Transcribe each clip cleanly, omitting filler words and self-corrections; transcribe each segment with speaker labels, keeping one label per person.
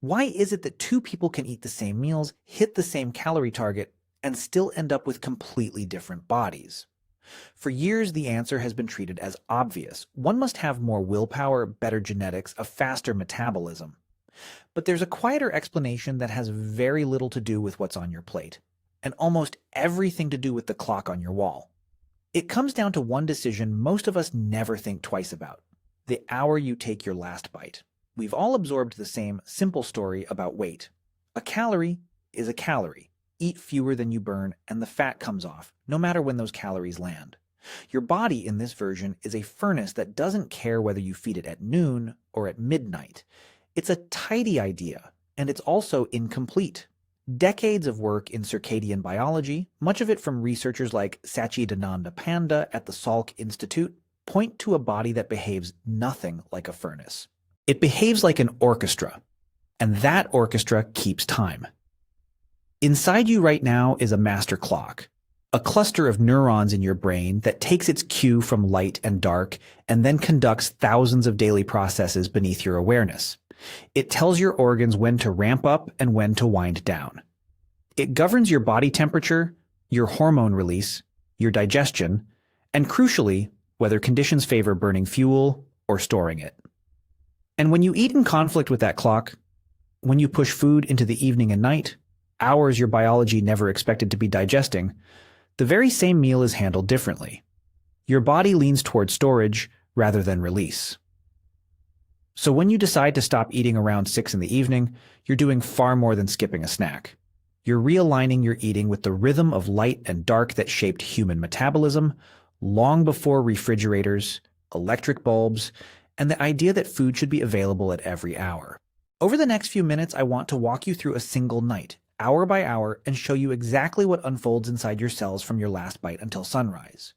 Speaker 1: Why is it that two people can eat the same meals, hit the same calorie target, and still end up with completely different bodies? For years, the answer has been treated as obvious. One must have more willpower, better genetics, a faster metabolism. But there's a quieter explanation that has very little to do with what's on your plate, and almost everything to do with the clock on your wall. It comes down to one decision most of us never think twice about: the hour you take your last bite. We've all absorbed the same simple story about weight. A calorie is a calorie. Eat fewer than you burn, and the fat comes off, no matter when those calories land. Your body in this version is a furnace that doesn't care whether you feed it at noon or at midnight. It's a tidy idea, and it's also incomplete. Decades of work in circadian biology, much of it from researchers like Sachidananda Panda at the Salk Institute, point to a body that behaves nothing like a furnace. It behaves like an orchestra, and that orchestra keeps time. Inside you right now is a master clock, a cluster of neurons in your brain that takes its cue from light and dark and then conducts thousands of daily processes beneath your awareness. It tells your organs when to ramp up and when to wind down. It governs your body temperature, your hormone release, your digestion, and crucially, whether conditions favor burning fuel or storing it. And when you eat in conflict with that clock, when you push food into the evening and night, hours your biology never expected to be digesting, the very same meal is handled differently. Your body leans toward storage rather than release. So when you decide to stop eating around 6 in the evening, you're doing far more than skipping a snack. You're realigning your eating with the rhythm of light and dark that shaped human metabolism long before refrigerators, electric bulbs, and the idea that food should be available at every hour. Over the next few minutes, I want to walk you through a single night, hour by hour, and show you exactly what unfolds inside your cells from your last bite until sunrise.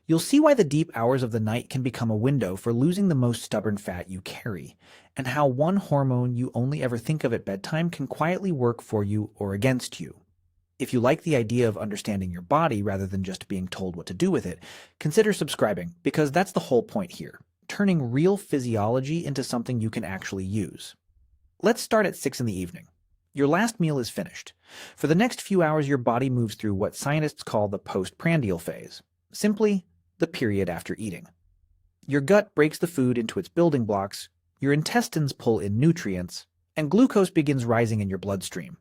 Speaker 1: You'll see why the deep hours of the night can become a window for losing the most stubborn fat you carry, and how one hormone you only ever think of at bedtime can quietly work for you or against you. If you like the idea of understanding your body rather than just being told what to do with it, consider subscribing, because that's the whole point here, turning real physiology into something you can actually use. Let's start at 6 in the evening. Your last meal is finished. For the next few hours, your body moves through what scientists call the postprandial phase, simply the period after eating. Your gut breaks the food into its building blocks, your intestines pull in nutrients, and glucose begins rising in your bloodstream.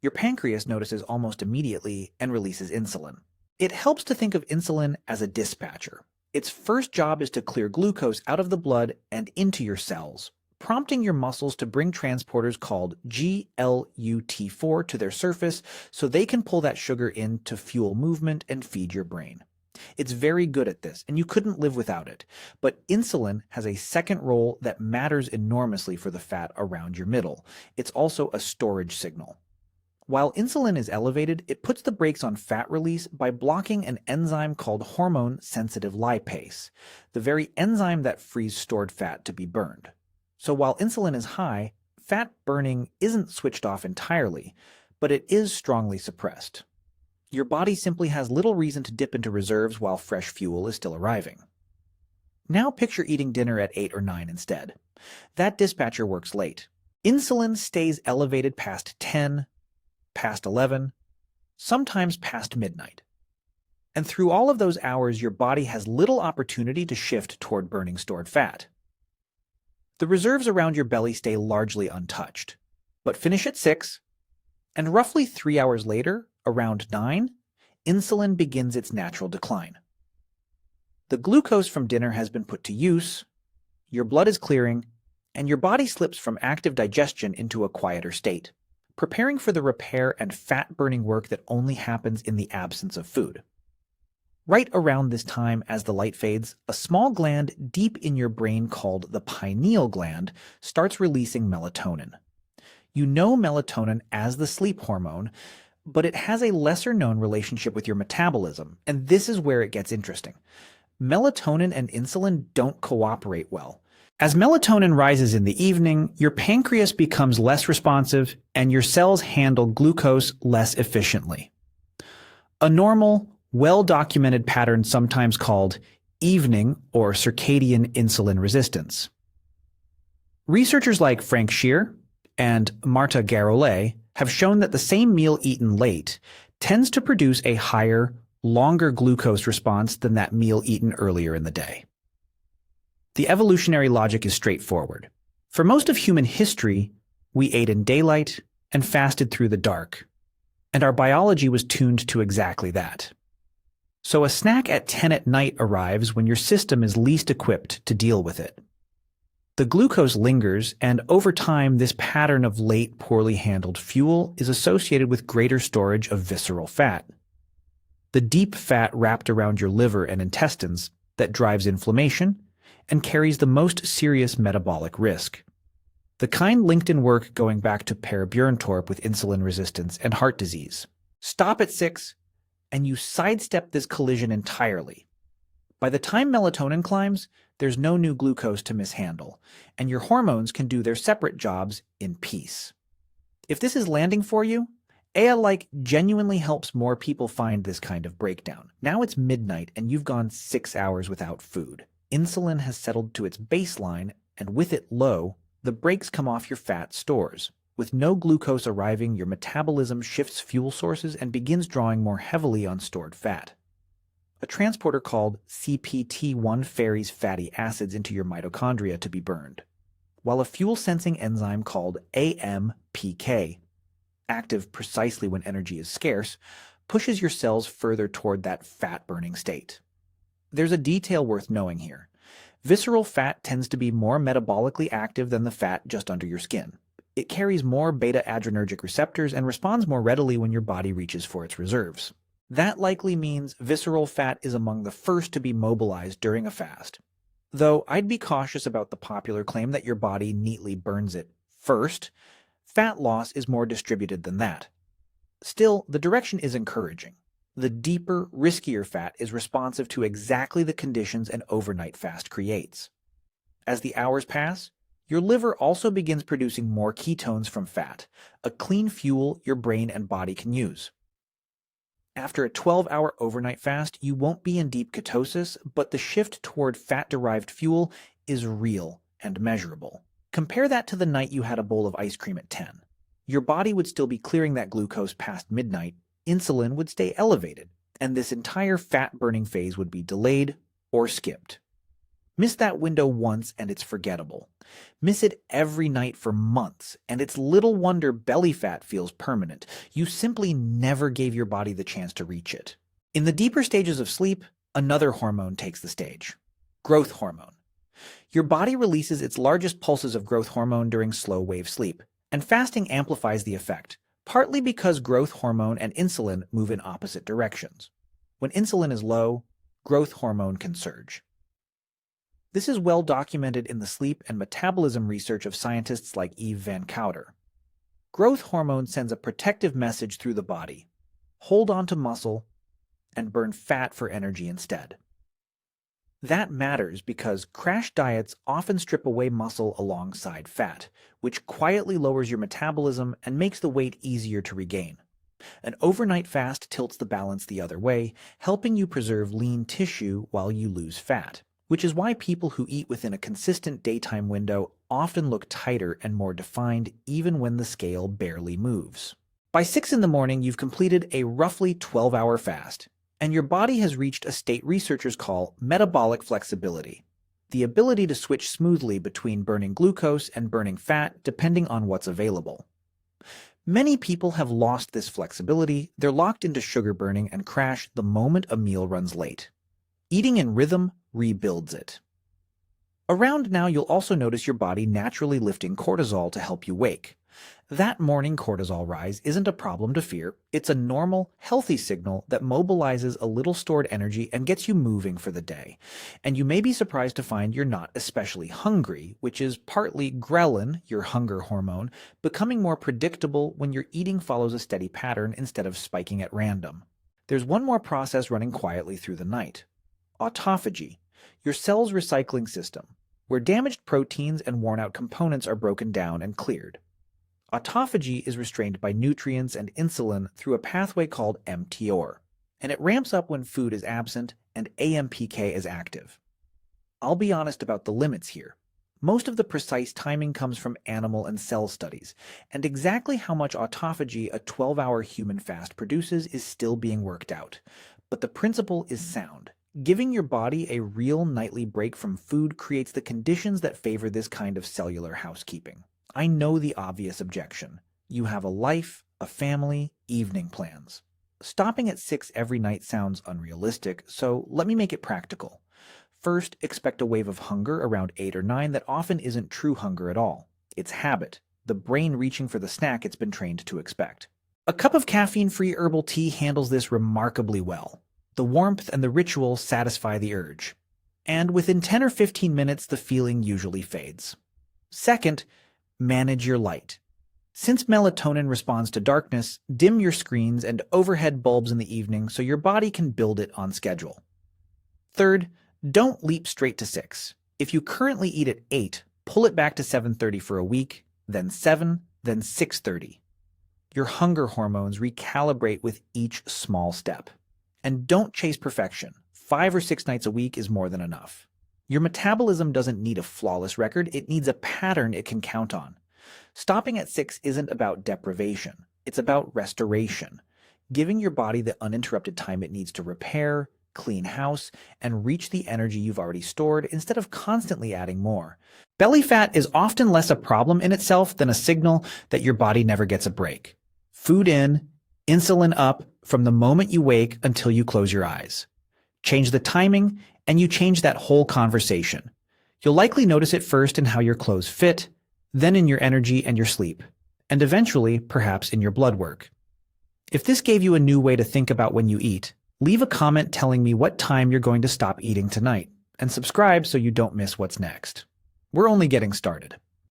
Speaker 1: Your pancreas notices almost immediately and releases insulin. It helps to think of insulin as a dispatcher. Its first job is to clear glucose out of the blood and into your cells, prompting your muscles to bring transporters called GLUT4 to their surface so they can pull that sugar in to fuel movement and feed your brain. It's very good at this, and you couldn't live without it. But insulin has a second role that matters enormously for the fat around your middle. It's also a storage signal. While insulin is elevated, it puts the brakes on fat release by blocking an enzyme called hormone-sensitive lipase, the very enzyme that frees stored fat to be burned. So while insulin is high, fat burning isn't switched off entirely, but it is strongly suppressed. Your body simply has little reason to dip into reserves while fresh fuel is still arriving. Now picture eating dinner at 8 or 9 instead. That dispatcher works late. Insulin stays elevated past 10, past 11, sometimes past midnight. And through all of those hours, your body has little opportunity to shift toward burning stored fat. The reserves around your belly stay largely untouched, but finish at 6, and roughly 3 hours later, around 9, insulin begins its natural decline. The glucose from dinner has been put to use, your blood is clearing, and your body slips from active digestion into a quieter state, preparing for the repair and fat-burning work that only happens in the absence of food. Right around this time, as the light fades, a small gland deep in your brain called the pineal gland starts releasing melatonin. You know melatonin as the sleep hormone, but it has a lesser-known relationship with your metabolism, and this is where it gets interesting. Melatonin and insulin don't cooperate well. As melatonin rises in the evening, your pancreas becomes less responsive, and your cells handle glucose less efficiently. A normal, well-documented pattern sometimes called evening or circadian insulin resistance. Researchers like Frank Shear and Marta Garolet have shown that the same meal eaten late tends to produce a higher, longer glucose response than that meal eaten earlier in the day. The evolutionary logic is straightforward. For most of human history, we ate in daylight and fasted through the dark, and our biology was tuned to exactly that. So a snack at 10 at night arrives when your system is least equipped to deal with it. The glucose lingers, and over time, this pattern of late, poorly handled fuel is associated with greater storage of visceral fat. The deep fat wrapped around your liver and intestines that drives inflammation and carries the most serious metabolic risk. The kind linked in work going back to Per Bjørntorp with insulin resistance and heart disease. Stop at 6, and you sidestep this collision entirely. By the time melatonin climbs, there's no new glucose to mishandle, and your hormones can do their separate jobs in peace. If this is landing for you, Ea genuinely helps more people find this kind of breakdown. Now it's midnight and you've gone 6 hours without food. Insulin has settled to its baseline, and with it low, the brakes come off your fat stores. With no glucose arriving, your metabolism shifts fuel sources and begins drawing more heavily on stored fat. A transporter called CPT1 ferries fatty acids into your mitochondria to be burned, while a fuel-sensing enzyme called AMPK, active precisely when energy is scarce, pushes your cells further toward that fat-burning state. There's a detail worth knowing here. Visceral fat tends to be more metabolically active than the fat just under your skin. It carries more beta-adrenergic receptors and responds more readily when your body reaches for its reserves. That likely means visceral fat is among the first to be mobilized during a fast. Though I'd be cautious about the popular claim that your body neatly burns it first. Fat loss is more distributed than that. Still, the direction is encouraging. The deeper, riskier fat is responsive to exactly the conditions an overnight fast creates. As the hours pass, your liver also begins producing more ketones from fat, a clean fuel your brain and body can use. After a 12-hour overnight fast, you won't be in deep ketosis, but the shift toward fat-derived fuel is real and measurable. Compare that to the night you had a bowl of ice cream at 10. Your body would still be clearing that glucose past midnight, insulin would stay elevated, and this entire fat-burning phase would be delayed or skipped. Miss that window once and it's forgettable. Miss it every night for months, and it's little wonder belly fat feels permanent. You simply never gave your body the chance to reach it. In the deeper stages of sleep, another hormone takes the stage. Growth hormone. Your body releases its largest pulses of growth hormone during slow-wave sleep, and fasting amplifies the effect, partly because growth hormone and insulin move in opposite directions. When insulin is low, growth hormone can surge. This is well documented in the sleep and metabolism research of scientists like Eve Van Cauter. Growth hormone sends a protective message through the body. Hold on to muscle and burn fat for energy instead. That matters because crash diets often strip away muscle alongside fat, which quietly lowers your metabolism and makes the weight easier to regain. An overnight fast tilts the balance the other way, helping you preserve lean tissue while you lose fat, which is why people who eat within a consistent daytime window often look tighter and more defined even when the scale barely moves. By 6 in the morning, you've completed a roughly 12-hour fast, and your body has reached a state researchers call metabolic flexibility, the ability to switch smoothly between burning glucose and burning fat depending on what's available. Many people have lost this flexibility. They're locked into sugar burning and crash the moment a meal runs late. Eating in rhythm rebuilds it. Around now, you'll also notice your body naturally lifting cortisol to help you wake. That morning cortisol rise isn't a problem to fear. It's a normal, healthy signal that mobilizes a little stored energy and gets you moving for the day. And you may be surprised to find you're not especially hungry, which is partly ghrelin, your hunger hormone, becoming more predictable when your eating follows a steady pattern instead of spiking at random. There's one more process running quietly through the night. Autophagy, your cell's recycling system, where damaged proteins and worn-out components are broken down and cleared. Autophagy is restrained by nutrients and insulin through a pathway called mTOR, and it ramps up when food is absent and AMPK is active. I'll be honest about the limits here. Most of the precise timing comes from animal and cell studies, and exactly how much autophagy a 12-hour human fast produces is still being worked out. But the principle is sound. Giving your body a real nightly break from food creates the conditions that favor this kind of cellular housekeeping. I know the obvious objection. You have a life, a family, evening plans. Stopping at 6 every night sounds unrealistic, so let me make it practical. First, expect a wave of hunger around 8 or 9 that often isn't true hunger at all. It's habit, the brain reaching for the snack it's been trained to expect. A cup of caffeine-free herbal tea handles this remarkably well. The warmth and the ritual satisfy the urge. And within 10 or 15 minutes, the feeling usually fades. Second, manage your light. Since melatonin responds to darkness, dim your screens and overhead bulbs in the evening so your body can build it on schedule. Third, don't leap straight to 6. If you currently eat at 8, pull it back to 7:30 for a week, then 7, then 6:30. Your hunger hormones recalibrate with each small step. And don't chase perfection. 5 or 6 nights a week is more than enough. Your metabolism doesn't need a flawless record, it needs a pattern it can count on. Stopping at 6 isn't about deprivation, it's about restoration. Giving your body the uninterrupted time it needs to repair, clean house, and reach the energy you've already stored instead of constantly adding more. Belly fat is often less a problem in itself than a signal that your body never gets a break. Food in, insulin up from the moment you wake until you close your eyes. Change the timing, and you change that whole conversation. You'll likely notice it first in how your clothes fit, then in your energy and your sleep, and eventually, perhaps, in your blood work. If this gave you a new way to think about when you eat, leave a comment telling me what time you're going to stop eating tonight, and subscribe so you don't miss what's next. We're only getting started.